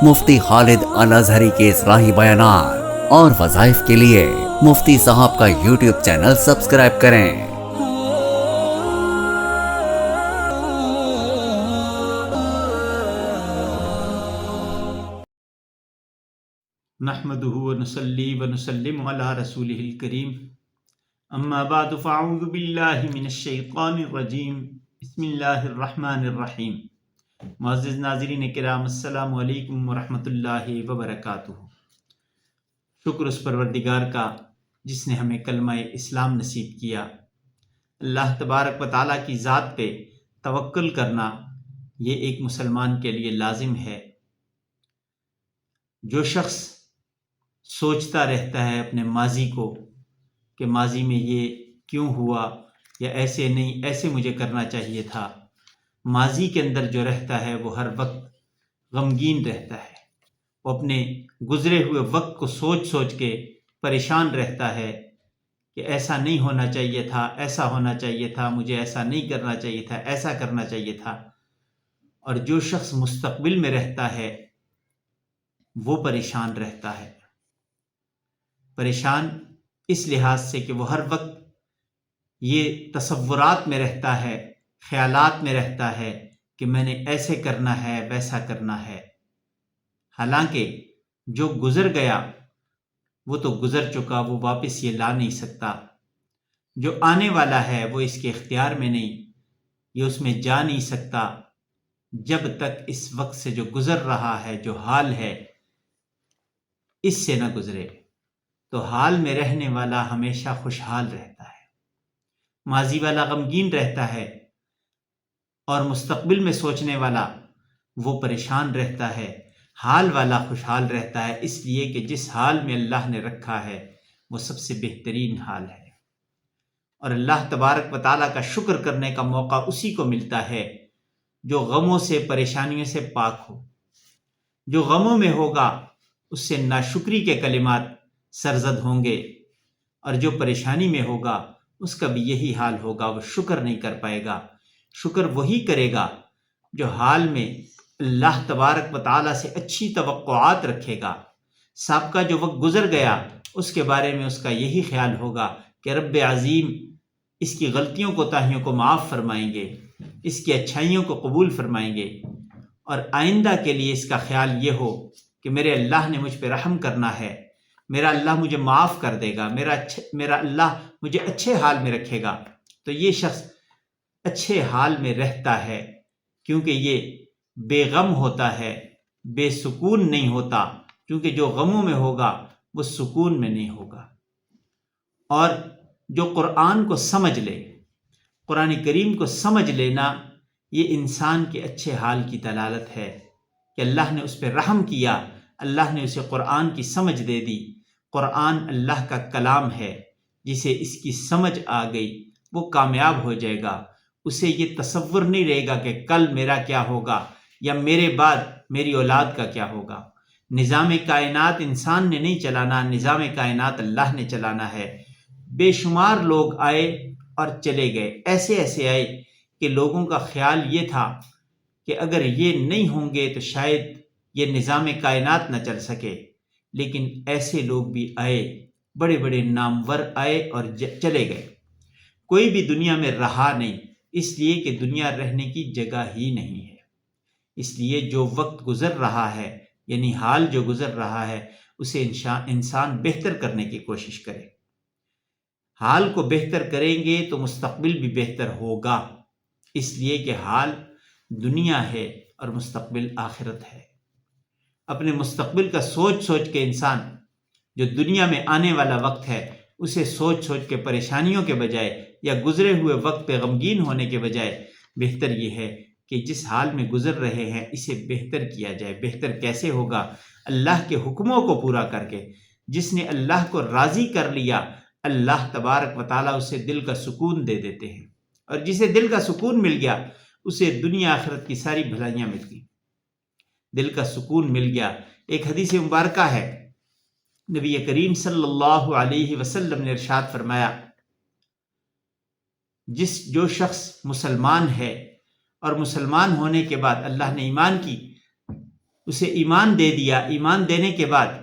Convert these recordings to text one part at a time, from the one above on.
مفتی خالد الازہری کے اصلاحی بیانات اور وظائف کے لیے مفتی صاحب کا یوٹیوب چینل سبسکرائب کریں۔ نحمده ونصلي ونسلم على رسوله الكريم اما بعد فاعوذ باللہ من الشیطان الرجیم بسم اللہ الرحمن الرحیم۔ معزز ناظرین کرام، السلام علیکم ورحمۃ اللہ وبرکاتہ۔ شکر اس پروردگار کا جس نے ہمیں کلمہ اسلام نصیب کیا۔ اللہ تبارک و تعالیٰ کی ذات پہ توکل کرنا یہ ایک مسلمان کے لیے لازم ہے۔ جو شخص سوچتا رہتا ہے اپنے ماضی کو کہ ماضی میں یہ کیوں ہوا یا ایسے نہیں، ایسے مجھے کرنا چاہیے تھا، ماضی کے اندر جو رہتا ہے وہ ہر وقت غمگین رہتا ہے۔ وہ اپنے گزرے ہوئے وقت کو سوچ سوچ کے پریشان رہتا ہے کہ ایسا نہیں ہونا چاہیے تھا، ایسا ہونا چاہیے تھا، مجھے ایسا نہیں کرنا چاہیے تھا، ایسا کرنا چاہیے تھا۔ اور جو شخص مستقبل میں رہتا ہے وہ پریشان رہتا ہے۔ پریشان اس لحاظ سے کہ وہ ہر وقت یہ تصورات میں رہتا ہے، خیالات میں رہتا ہے کہ میں نے ایسے کرنا ہے، ویسا کرنا ہے۔ حالانکہ جو گزر گیا وہ تو گزر چکا، وہ واپس یہ لا نہیں سکتا۔ جو آنے والا ہے وہ اس کے اختیار میں نہیں، یہ اس میں جا نہیں سکتا جب تک اس وقت سے جو گزر رہا ہے، جو حال ہے، اس سے نہ گزرے۔ تو حال میں رہنے والا ہمیشہ خوشحال رہتا ہے، ماضی والا غمگین رہتا ہے، اور مستقبل میں سوچنے والا وہ پریشان رہتا ہے۔ حال والا خوشحال رہتا ہے، اس لیے کہ جس حال میں اللہ نے رکھا ہے وہ سب سے بہترین حال ہے۔ اور اللہ تبارک و تعالیٰ کا شکر کرنے کا موقع اسی کو ملتا ہے جو غموں سے، پریشانیوں سے پاک ہو۔ جو غموں میں ہوگا اس سے ناشکری کے کلمات سرزد ہوں گے، اور جو پریشانی میں ہوگا اس کا بھی یہی حال ہوگا، وہ شکر نہیں کر پائے گا۔ شکر وہی کرے گا جو حال میں اللہ تبارک و تعالیٰ سے اچھی توقعات رکھے گا۔ سابقہ جو وقت گزر گیا اس کے بارے میں اس کا یہی خیال ہوگا کہ رب عظیم اس کی غلطیوں کوتاہیوں کو معاف فرمائیں گے، اس کی اچھائیوں کو قبول فرمائیں گے، اور آئندہ کے لیے اس کا خیال یہ ہو کہ میرے اللہ نے مجھ پہ رحم کرنا ہے، میرا اللہ مجھے معاف کر دے گا، میرا اللہ مجھے اچھے حال میں رکھے گا۔ تو یہ شخص اچھے حال میں رہتا ہے، کیونکہ یہ بے غم ہوتا ہے، بے سکون نہیں ہوتا، کیونکہ جو غموں میں ہوگا وہ سکون میں نہیں ہوگا۔ اور جو قرآن کو سمجھ لے، قرآن کریم کو سمجھ لینا، یہ انسان کے اچھے حال کی دلالت ہے کہ اللہ نے اس پہ رحم کیا، اللہ نے اسے قرآن کی سمجھ دے دی۔ قرآن اللہ کا کلام ہے، جسے اس کی سمجھ آ گئی وہ کامیاب ہو جائے گا۔ اسے یہ تصور نہیں رہے گا کہ کل میرا کیا ہوگا یا میرے بعد میری اولاد کا کیا ہوگا۔ نظام کائنات انسان نے نہیں چلانا، نظام کائنات اللہ نے چلانا ہے۔ بے شمار لوگ آئے اور چلے گئے، ایسے ایسے آئے کہ لوگوں کا خیال یہ تھا کہ اگر یہ نہیں ہوں گے تو شاید یہ نظام کائنات نہ چل سکے، لیکن ایسے لوگ بھی آئے، بڑے بڑے نامور آئے اور چلے گئے۔ کوئی بھی دنیا میں رہا نہیں، اس لیے کہ دنیا رہنے کی جگہ ہی نہیں ہے۔ اس لیے جو وقت گزر رہا ہے، یعنی حال جو گزر رہا ہے، اسے انسان بہتر کرنے کی کوشش کرے۔ حال کو بہتر کریں گے تو مستقبل بھی بہتر ہوگا، اس لیے کہ حال دنیا ہے اور مستقبل آخرت ہے۔ اپنے مستقبل کا سوچ سوچ کے انسان جو دنیا میں آنے والا وقت ہے اسے سوچ سوچ کے پریشانیوں کے بجائے یا گزرے ہوئے وقت پہ غمگین ہونے کے بجائے بہتر یہ ہے کہ جس حال میں گزر رہے ہیں اسے بہتر کیا جائے۔ بہتر کیسے ہوگا؟ اللہ کے حکموں کو پورا کر کے۔ جس نے اللہ کو راضی کر لیا، اللہ تبارک و تعالیٰ اسے دل کا سکون دے دیتے ہیں، اور جسے دل کا سکون مل گیا اسے دنیا آخرت کی ساری بھلائیاں مل گئی، دل کا سکون مل گیا۔ ایک حدیث مبارکہ ہے، نبی کریم صلی اللہ علیہ وسلم نے ارشاد فرمایا، جو شخص مسلمان ہے اور مسلمان ہونے کے بعد اللہ نے ایمان کی اسے ایمان دے دیا، ایمان دینے کے بعد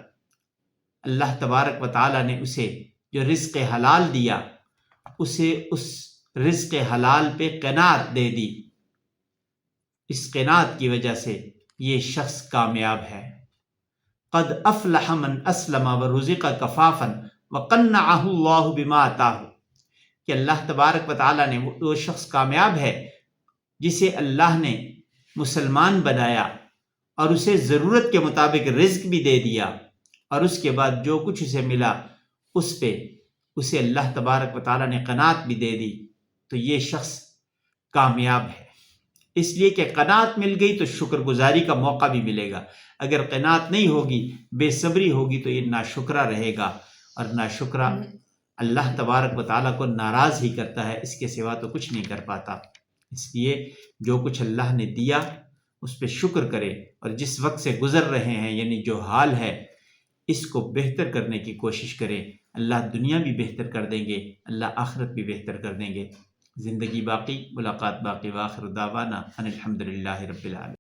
اللہ تبارک و تعالیٰ نے اسے جو رزق حلال دیا، اسے اس رزق حلال پہ قناعت دے دی، اس قناعت کی وجہ سے یہ شخص کامیاب ہے۔ قد افلح من اسلم ورزق کفافا وقنعہ اللہ بما آتاہ، کہ اللہ تبارک و تعالیٰ نے وہ شخص کامیاب ہے جسے اللہ نے مسلمان بنایا اور اسے ضرورت کے مطابق رزق بھی دے دیا، اور اس کے بعد جو کچھ اسے ملا اس پہ اسے اللہ تبارک و تعالیٰ نے قناعت بھی دے دی، تو یہ شخص کامیاب ہے۔ اس لیے کہ قناعت مل گئی تو شکر گزاری کا موقع بھی ملے گا، اگر قناعت نہیں ہوگی، بے صبری ہوگی، تو یہ ناشکرا رہے گا، اور ناشکرا اللہ تبارک و تعالیٰ کو ناراض ہی کرتا ہے، اس کے سوا تو کچھ نہیں کر پاتا۔ اس لیے جو کچھ اللہ نے دیا اس پہ شکر کرے، اور جس وقت سے گزر رہے ہیں یعنی جو حال ہے اس کو بہتر کرنے کی کوشش کریں۔ اللہ دنیا بھی بہتر کر دیں گے، اللہ آخرت بھی بہتر کر دیں گے۔ زندگی باقی، ملاقات باقی، وآخر دعوانا ان الحمد للہ رب العالمین۔